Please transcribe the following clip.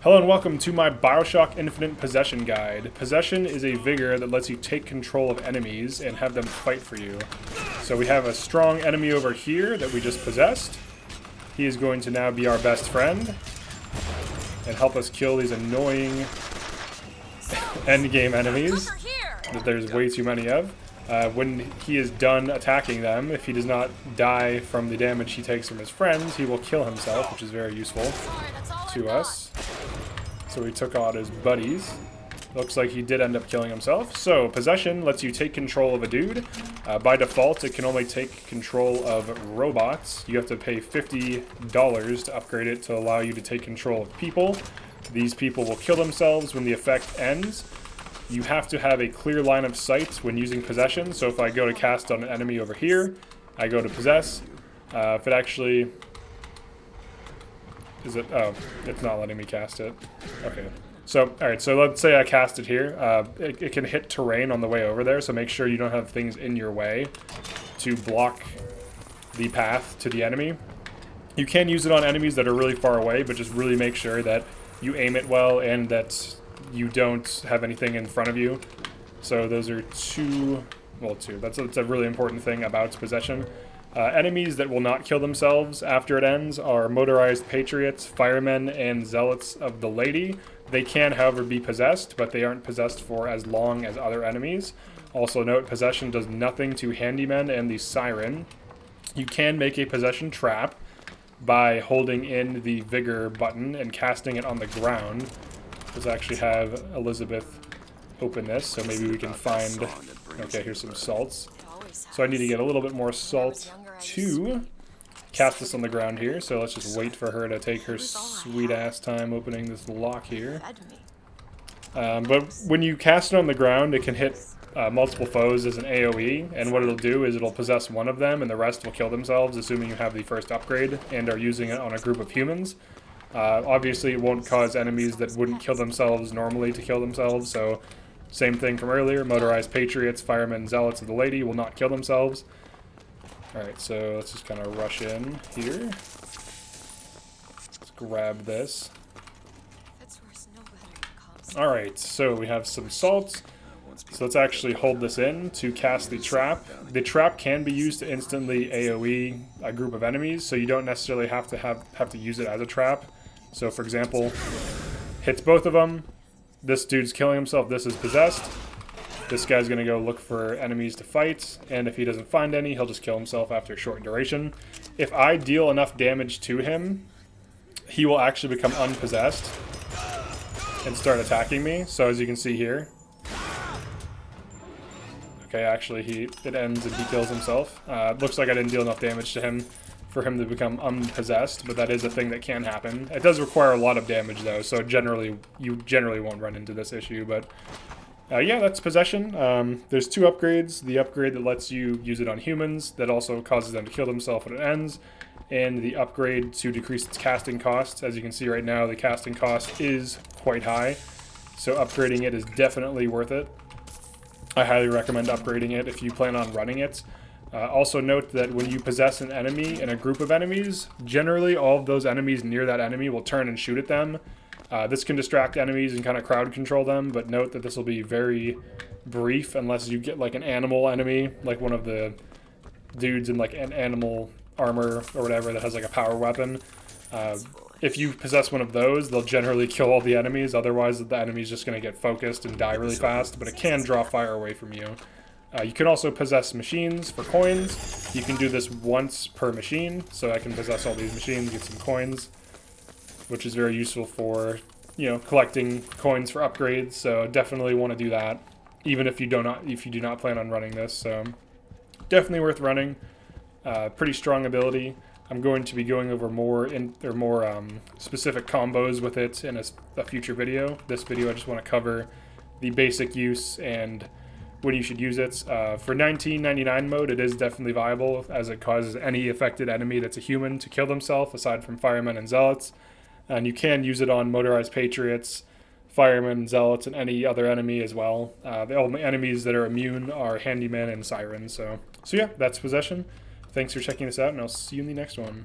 Hello and welcome to my Bioshock Infinite Possession Guide. Possession is a vigor that lets you take control of enemies and have them fight for you. So we have a strong enemy over here that we just possessed. He is going to now be our best friend and help us kill these annoying endgame enemies that there's way too many of. When he is done attacking them, if he does not die from the damage he takes from his friends, he will kill himself, which is very useful to us. So we took out his buddies. Looks like he did end up killing himself. So possession lets you take control of a dude. By default, it can only take control of robots. You have to pay $50 to upgrade it to allow you to take control of people. These people will kill themselves when the effect ends. You have to have a clear line of sight when using possession. So if I go to cast on an enemy over here, I go to possess. If it actually... Is it? Oh, it's not letting me cast it. Okay. So, alright, so let's say I cast it here. It can hit terrain on the way over there, so make sure you don't have things in your way to block the path to the enemy. You can use it on enemies that are really far away, but just really make sure that you aim it well and that you don't have anything in front of you. So those are two. That's a really important thing about possession. Enemies that will not kill themselves after it ends are motorized patriots, firemen, and zealots of the lady. They can, however, be possessed, but they aren't possessed for as long as other enemies. Also note, possession does nothing to handymen and the siren. You can make a possession trap by holding in the Vigor button and casting it on the ground. Let's actually have Elizabeth open this, so maybe we can find... Okay, here's some salts. So I need to get a little bit more salt to cast this on the ground here. So let's just wait for her to take her sweet-ass time opening this lock here. But when you cast it on the ground, it can hit multiple foes as an AoE. And what it'll do is it'll possess one of them, and the rest will kill themselves, assuming you have the first upgrade and are using it on a group of humans. Obviously, it won't cause enemies that wouldn't kill themselves normally to kill themselves, so... Same thing from earlier, motorized patriots, firemen, zealots of the lady will not kill themselves. Alright, so let's just kind of rush in here. Let's grab this. Alright, so we have some salt. So let's actually hold this in to cast the trap. The trap can be used to instantly AoE a group of enemies, so you don't necessarily have to use it as a trap. So for example, hits both of them. This dude's killing himself, this is possessed. This guy's gonna go look for enemies to fight, and if he doesn't find any, he'll just kill himself after a short duration. If I deal enough damage to him, he will actually become unpossessed and start attacking me. So as you can see here. Okay, actually it ends and he kills himself. Looks like I didn't deal enough damage to him for him to become unpossessed, but that is a thing that can happen. It does require a lot of damage though, so you generally won't run into this issue, but yeah, that's possession. There's two upgrades. The upgrade that lets you use it on humans, that also causes them to kill themselves when it ends, and the upgrade to decrease its casting cost. As you can see right now, the casting cost is quite high, so upgrading it is definitely worth it. I highly recommend upgrading it if you plan on running it. Also note that when you possess an enemy in a group of enemies, generally all of those enemies near that enemy will turn and shoot at them. This can distract enemies and kind of crowd control them, but note that this will be very brief unless you get like an animal enemy, like one of the dudes in like an animal armor or whatever that has like a power weapon. If you possess one of those, they'll generally kill all the enemies, otherwise the enemy's just going to get focused and die really fast, but it can draw fire away from you. You can also possess machines for coins. You can do this once per machine, so I can possess all these machines, get some coins, which is very useful for, you know, collecting coins for upgrades. So definitely want to do that, even if you do not plan on running this. So definitely worth running. Pretty strong ability. I'm going to be going over more specific combos with it in a future video. This video I just want to cover the basic use and when you should use it. For 1999 mode, it is definitely viable, as it causes any affected enemy that's a human to kill themselves, aside from firemen and zealots. And you can use it on motorized patriots, firemen, zealots, and any other enemy as well. The only enemies that are immune are handymen and sirens. So yeah, that's possession. Thanks for checking this out, and I'll see you in the next one.